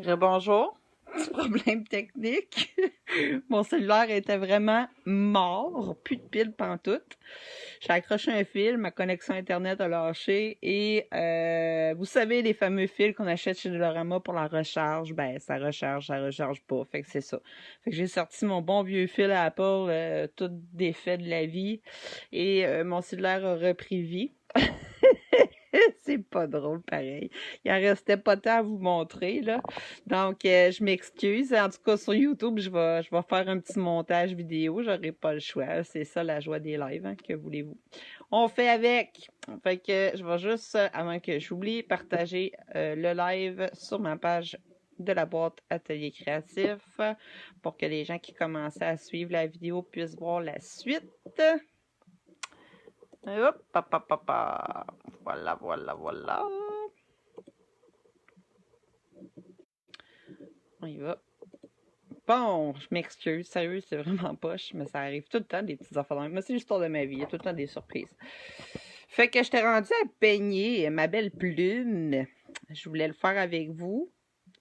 Rebonjour. Petit problème technique. Mon cellulaire était vraiment mort. Plus de pile pantoute. J'ai accroché un fil, ma connexion Internet a lâché et vous savez, les fameux fils qu'on achète chez Dollarama pour la recharge, ben ça recharge pas. Fait que c'est ça. Fait que j'ai sorti mon bon vieux fil à Apple, tout défait de la vie et mon cellulaire a repris vie. C'est pas drôle pareil. Il en restait pas tant à vous montrer, là. Donc, je m'excuse. En tout cas, sur YouTube, je vais faire un petit montage vidéo. J'aurai pas le choix. C'est ça la joie des lives, hein, que voulez-vous. On fait avec. Fait que je vais juste, avant que j'oublie, partager le live sur ma page de la boîte Atelier Créatif pour que les gens qui commençaient à suivre la vidéo puissent voir la suite. Hop, papa. Voilà. On y va. Bon, je m'excuse, sérieux, c'est vraiment poche, mais ça arrive tout le temps des petites affaires. Moi, c'est l'histoire de ma vie, il y a tout le temps des surprises. Fait que je t'ai rendu à peigner ma belle plume. Je voulais le faire avec vous.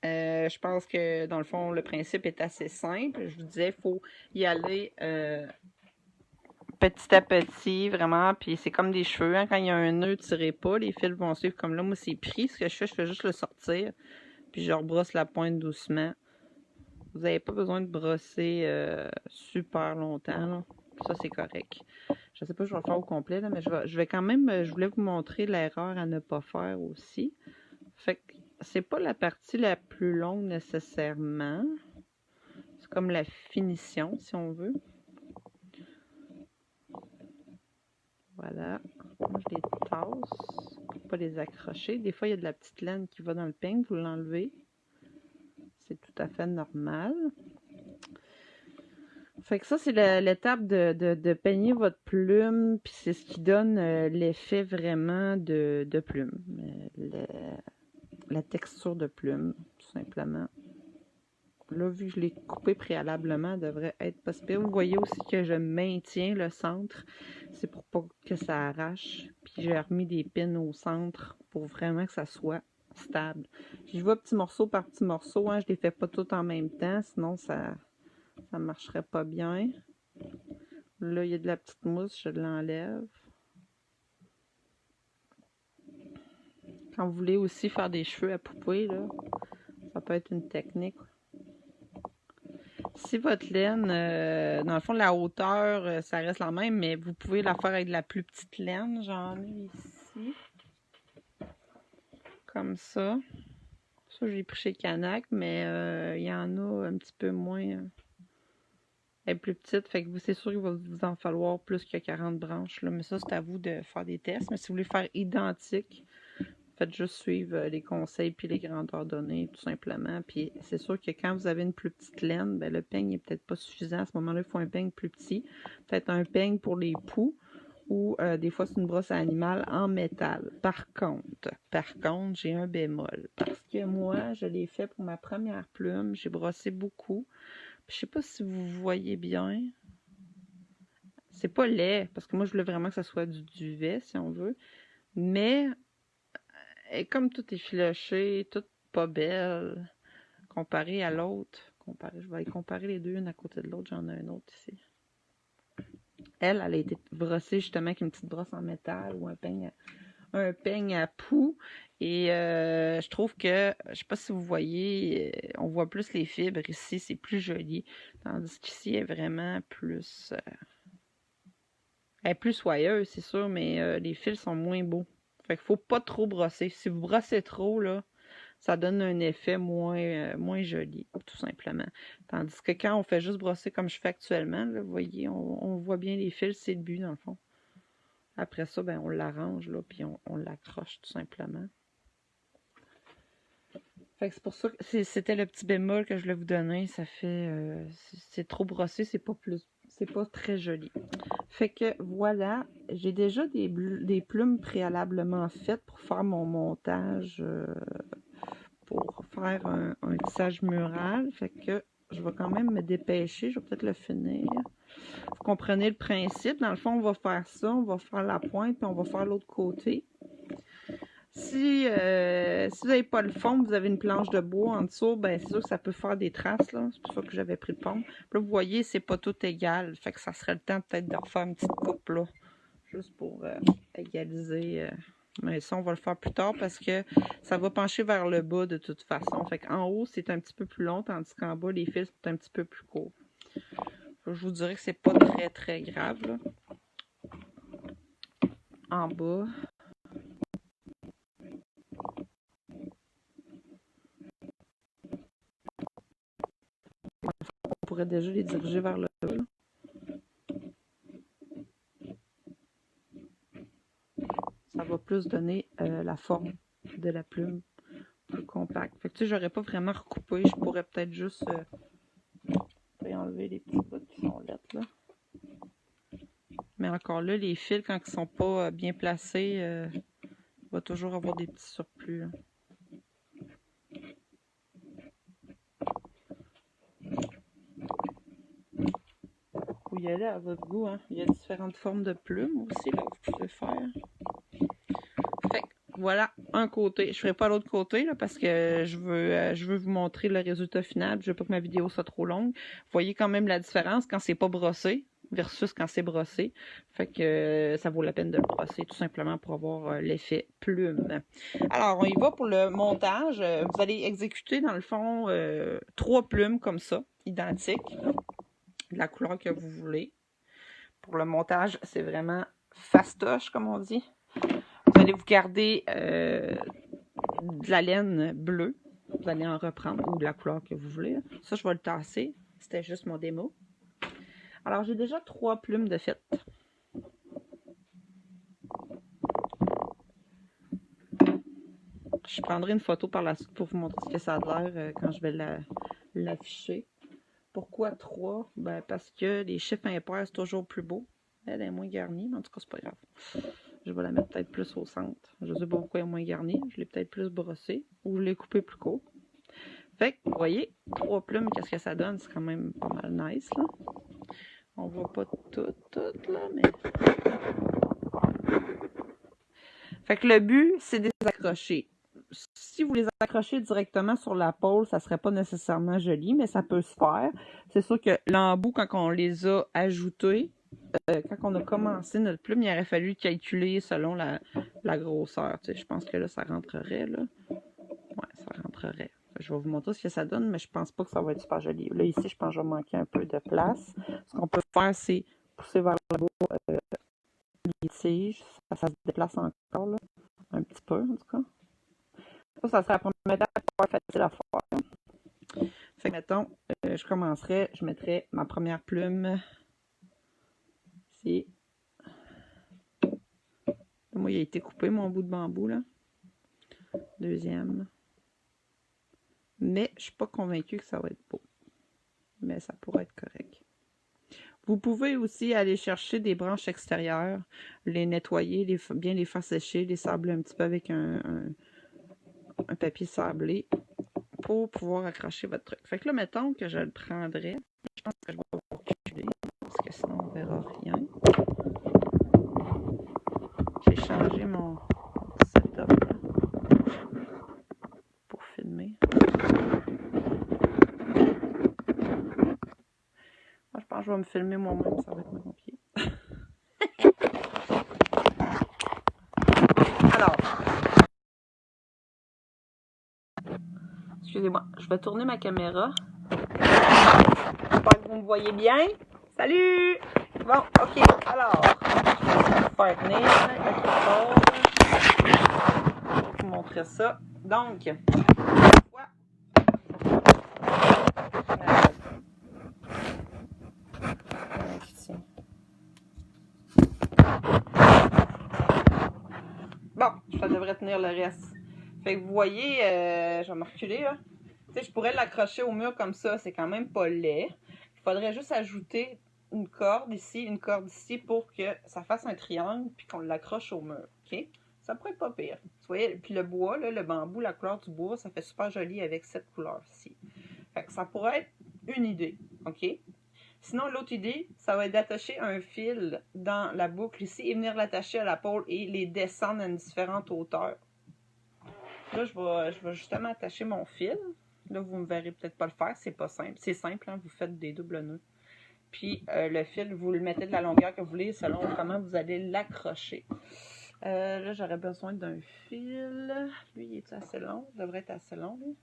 Je pense que, dans le fond, le principe est assez simple. Je vous disais, il faut y aller petit à petit, vraiment. Puis c'est comme des cheveux, hein. Quand il y a un nœud, tirez pas. Les fils vont suivre comme là. Moi, c'est pris. Ce que je fais juste le sortir. Puis je rebrosse la pointe doucement. Vous n'avez pas besoin de brosser super longtemps, là. Ça, c'est correct. Je sais pas si je vais le faire au complet, là, mais je vais quand même... je voulais vous montrer l'erreur à ne pas faire aussi. Fait que c'est pas la partie la plus longue nécessairement. C'est comme la finition, si on veut. Voilà. Moi, je les tasse pour pas les accrocher. Des fois, il y a de la petite laine qui va dans le peigne. Vous l'enlevez. C'est tout à fait normal. Fait que ça, c'est l'étape de peigner votre plume, puis c'est ce qui donne l'effet vraiment de plume. La texture de plume, tout simplement. Là, vu que je l'ai coupé préalablement, elle devrait être pas si pire. Vous voyez aussi que je maintiens le centre. C'est pour pas que ça arrache. Puis j'ai remis des pins au centre pour vraiment que ça soit stable. Je vais petit morceau par petit morceau, hein. Je les fais pas tout en même temps, sinon ça marcherait pas bien. Là, il y a de la petite mousse, je l'enlève. Quand vous voulez aussi faire des cheveux à poupée, là, ça peut être une technique. Si votre laine, dans le fond, la hauteur, ça reste la même, mais vous pouvez la faire avec de la plus petite laine. J'en ai ici. Comme ça. Ça, j'ai pris chez Canac, mais il y en a un petit peu moins. Elle est plus petite, fait que c'est sûr qu'il va vous en falloir plus que 40 branches. Là. Mais ça, c'est à vous de faire des tests. Mais si vous voulez faire identique, faites juste suivre les conseils puis les grandeurs données, tout simplement. Puis c'est sûr que quand vous avez une plus petite laine, ben, le peigne n'est peut-être pas suffisant. À ce moment-là, il faut un peigne plus petit. Peut-être un peigne pour les poux ou des fois, c'est une brosse à animal en métal. Par contre, j'ai un bémol. Parce que moi, je l'ai fait pour ma première plume. J'ai brossé beaucoup. Je sais pas si vous voyez bien. C'est pas laid, parce que moi, je voulais vraiment que ça soit du duvet, si on veut. Mais, comme tout est filoché, tout pas belle, comparé à l'autre. Je vais comparer les deux, une à côté de l'autre. J'en ai un autre ici. Elle a été brossée justement avec une petite brosse en métal ou un peigne à poux. Et je trouve que, je sais pas si vous voyez, on voit plus les fibres ici, c'est plus joli. Tandis qu'ici, elle est vraiment plus... elle est plus soyeuse, c'est sûr, mais les fils sont moins beaux. Fait qu'il faut pas trop brosser. Si vous brossez trop, là, ça donne un effet moins joli, tout simplement. Tandis que quand on fait juste brosser comme je fais actuellement, là, vous voyez, on voit bien les fils, c'est le but, dans le fond. Après ça, ben, on l'arrange, là, puis on l'accroche, tout simplement. Fait que c'est pour ça que c'était le petit bémol que je voulais vous donner. Ça fait... c'est trop brossé, c'est pas très joli. Fait que voilà, j'ai déjà des plumes préalablement faites pour faire mon montage, pour faire un tissage mural. Fait que je vais quand même me dépêcher, je vais peut-être le finir. Vous comprenez le principe. Dans le fond, on va faire ça, on va faire la pointe, puis on va faire l'autre côté. Si vous n'avez pas le fond, vous avez une planche de bois en dessous, ben c'est sûr que ça peut faire des traces, là. C'est pour ça que j'avais pris le fond. Puis là, vous voyez, c'est pas tout égal. Fait que ça serait le temps peut-être de refaire une petite coupe, là. Juste pour égaliser. Mais ça, on va le faire plus tard parce que ça va pencher vers le bas de toute façon. Fait qu'en haut, c'est un petit peu plus long, tandis qu'en bas, les fils sont un petit peu plus courts. Je vous dirais que c'est pas très, très grave, là. En bas. On pourrait déjà les diriger vers le bas, là. Ça va plus donner la forme de la plume plus compacte. Fait que tu sais, j'aurais pas vraiment recoupé. Je pourrais peut-être juste enlever les petits bouts qui sont lettres, là. Mais encore là, les fils, quand ils sont pas bien placés, il va toujours avoir des petits surplus, là. Vous y allez à votre goût, hein. Il y a différentes formes de plumes aussi, là, que vous pouvez faire. Fait que, voilà, un côté. Je ferai pas l'autre côté, là, parce que je veux vous montrer le résultat final. Je veux pas que ma vidéo soit trop longue. Vous voyez quand même la différence quand c'est pas brossé versus quand c'est brossé. Fait que ça vaut la peine de le brosser tout simplement pour avoir l'effet plume. Alors, on y va pour le montage. Vous allez exécuter dans le fond 3 plumes comme ça, identiques, de la couleur que vous voulez. Pour le montage, c'est vraiment fastoche, comme on dit. Vous allez vous garder de la laine bleue. Vous allez en reprendre, ou de la couleur que vous voulez. Ça, je vais le tasser. C'était juste mon démo. Alors, j'ai déjà 3 plumes de fête. Je prendrai une photo par la suite pour vous montrer ce que ça a l'air quand je vais l'afficher. Pourquoi 3? Ben, parce que les chiffres impairs, c'est toujours plus beau. Elle est moins garnie, mais en tout cas, c'est pas grave. Je vais la mettre peut-être plus au centre. Je sais pas pourquoi elle est moins garnie. Je l'ai peut-être plus brossée. Ou je l'ai coupée plus court. Fait que, vous voyez, 3 plumes, qu'est-ce que ça donne? C'est quand même pas mal nice, là. On voit pas toutes, là, mais... Fait que le but, c'est de les accrocher. Si vous les accrochez directement sur la pôle, ça serait pas nécessairement joli, mais ça peut se faire. C'est sûr que l'embout, quand on les a ajoutés, quand on a commencé notre plume, il aurait fallu calculer selon la grosseur. Tu sais, je pense que là, ça rentrerait, là. Ouais, ça rentrerait. Je vais vous montrer ce que ça donne, mais je pense pas que ça va être super joli. Là, ici, je pense que je vais manquer un peu de place. Ce qu'on peut faire, c'est pousser vers le bas les tiges. Ça se déplace encore, là. Un petit peu, en tout cas. Ça serait la première étape pour faire facile à faire. Fait que, mettons, je commencerai, je mettrai ma première plume ici. Moi, il a été coupé, mon bout de bambou, là. Deuxième. Mais je suis pas convaincue que ça va être beau. Mais ça pourrait être correct. Vous pouvez aussi aller chercher des branches extérieures, les nettoyer, bien les faire sécher, les sabler un petit peu avec un papier sablé pour pouvoir accrocher votre truc. Fait que là, mettons que je le prendrais. Je pense que je vais reculer parce que sinon on verra rien. J'ai changé mon setup là, pour filmer. Moi, je pense que je vais me filmer moi-même, ça va être mon pied. Alors, excusez-moi, je vais tourner ma caméra. J'espère que vous me voyez bien. Salut! Bon, ok, alors, je vais vous faire venir quelque chose. Je vais vous montrer ça. Donc, bon, ça devrait tenir le reste. Fait que vous voyez, je vais me reculer là. Tu sais, je pourrais l'accrocher au mur comme ça, c'est quand même pas laid. Il faudrait juste ajouter une corde ici pour que ça fasse un triangle puis qu'on l'accroche au mur, ok? Ça pourrait être pas pire. Vous voyez, puis le bois, là, le bambou, la couleur du bois, ça fait super joli avec cette couleur-ci. Fait que ça pourrait être une idée, ok? Sinon, l'autre idée, ça va être d'attacher un fil dans la boucle ici et venir l'attacher à la pôle et les descendre à une différente hauteur. Là, je vais justement attacher mon fil. Là, vous me verrez peut-être pas le faire, c'est pas simple. C'est simple, hein, vous faites des doubles nœuds. Puis le fil, vous le mettez de la longueur que vous voulez selon comment vous allez l'accrocher. Là, j'aurais besoin d'un fil. Lui, il est assez long? Il devrait être assez long, lui.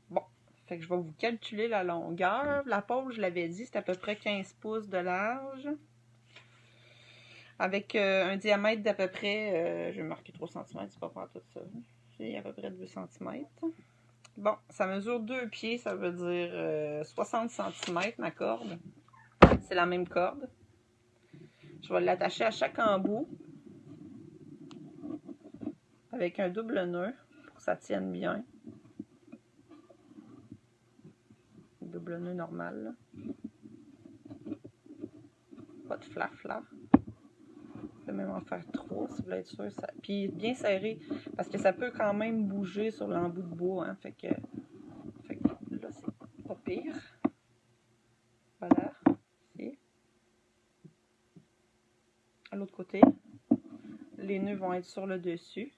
Bon, fait que je vais vous calculer la longueur. La pôle, je l'avais dit, c'est à peu près 15 pouces de large. Avec un diamètre d'à peu près, je vais marquer 3 cm, c'est pas pour tout ça. C'est à peu près 2 cm. Bon, ça mesure 2 pieds, ça veut dire 60 cm ma corde. C'est la même corde. Je vais l'attacher à chaque embout avec un double nœud pour que ça tienne bien. Double nœud normal. Là. Pas de flafla. Je vais même en faire 3 si vous voulez être sûr. Ça... Puis bien serré parce que ça peut quand même bouger sur l'embout de bois. Hein, fait que là, c'est pas pire. Voilà. Ici. À l'autre côté, les nœuds vont être sur le dessus.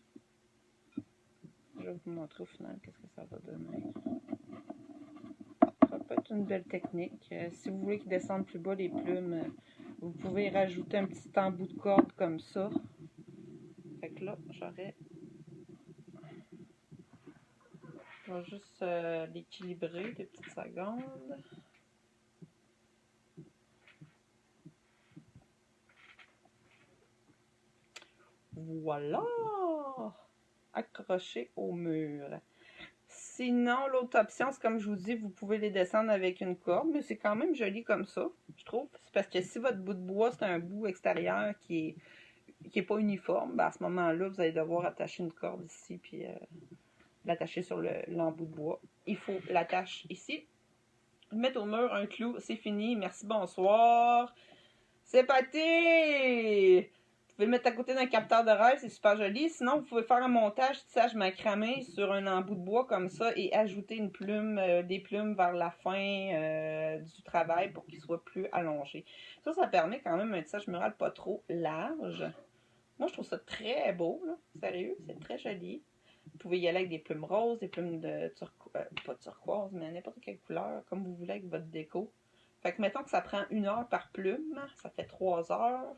Je vais vous montrer au final qu'est-ce que ça va donner. Ça peut être une belle technique. Si vous voulez qu'ils descendent plus bas les plumes, vous pouvez rajouter un petit embout de corde comme ça. Fait que là, j'aurais... Je vais juste l'équilibrer des petites secondes. Voilà! Accroché au mur. Sinon, l'autre option, c'est comme je vous dis, vous pouvez les descendre avec une corde, mais c'est quand même joli comme ça, je trouve. C'est parce que si votre bout de bois, c'est un bout extérieur qui est pas uniforme, ben à ce moment-là, vous allez devoir attacher une corde ici, puis l'attacher sur l'embout de bois. Il faut l'attacher ici, mettre au mur un clou, c'est fini, merci, bonsoir. C'est parti! Vous pouvez le mettre à côté d'un capteur de rêve, c'est super joli. Sinon, vous pouvez faire un montage tissage macramé sur un embout de bois comme ça et ajouter une plume, des plumes vers la fin du travail pour qu'il soit plus allongé. Ça permet quand même un tissage mural pas trop large. Moi, je trouve ça très beau, là. Sérieux, c'est très joli. Vous pouvez y aller avec des plumes roses, des plumes de turquoise, pas de turquoise, mais n'importe quelle couleur, comme vous voulez avec votre déco. Fait que mettons que ça prend 1 heure par plume, ça fait 3 heures.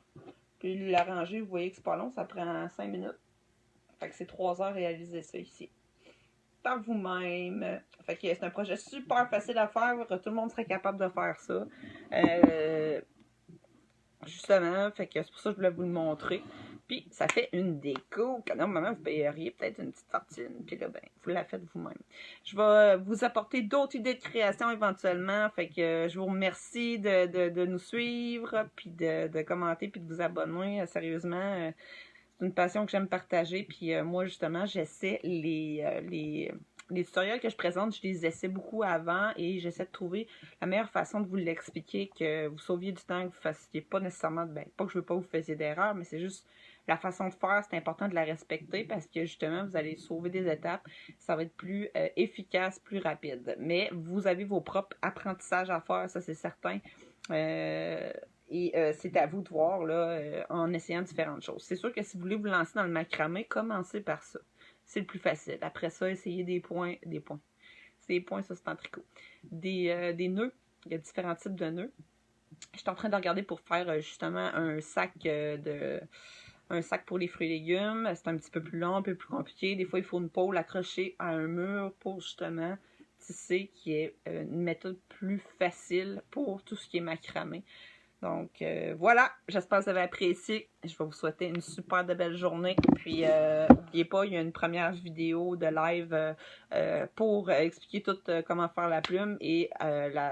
Puis l'arranger, vous voyez que c'est pas long, ça prend 5 minutes. Fait que c'est 3 heures réaliser ça ici. Par vous-même. Fait que c'est un projet super facile à faire. Tout le monde serait capable de faire ça. Justement, fait que c'est pour ça que je voulais vous le montrer. Puis ça fait une déco que normalement vous payeriez peut-être une petite fortune. Puis là, ben, vous la faites vous-même. Je vais vous apporter d'autres idées de création éventuellement. Fait que je vous remercie de nous suivre, puis de commenter, puis de vous abonner. Sérieusement, c'est une passion que j'aime partager. Puis moi, justement, j'essaie les tutoriels que je présente, je les essaie beaucoup avant et j'essaie de trouver la meilleure façon de vous l'expliquer, que vous sauviez du temps, que vous fassiez pas nécessairement, ben, pas que je veux pas que vous fassiez d'erreurs, mais c'est juste la façon de faire, c'est important de la respecter parce que justement, vous allez sauver des étapes, ça va être plus efficace, plus rapide. Mais vous avez vos propres apprentissages à faire, ça c'est certain. C'est à vous de voir là, en essayant différentes choses. C'est sûr que si vous voulez vous lancer dans le macramé, commencez par ça. C'est le plus facile. Après ça, essayez des points. C'est des points, ça c'est en tricot. Des nœuds. Il y a différents types de nœuds. Je suis en train de regarder pour faire justement un sac pour les fruits et légumes. C'est un petit peu plus long, un peu plus compliqué. Des fois, il faut une pôle accrochée à un mur pour justement tisser, qui est une méthode plus facile pour tout ce qui est macramé. Donc, voilà, j'espère que vous avez apprécié. Je vais vous souhaiter une super de belle journée. Puis, n'oubliez pas, il y a une première vidéo de live pour expliquer tout comment faire la plume. Et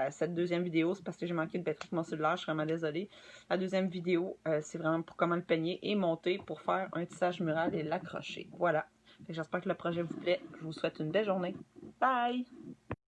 cette deuxième vidéo, c'est parce que j'ai manqué de batterie sur mon cellulaire, je suis vraiment désolée. La deuxième vidéo, c'est vraiment pour comment le peigner et monter pour faire un tissage mural et l'accrocher. Voilà. J'espère que le projet vous plaît. Je vous souhaite une belle journée. Bye!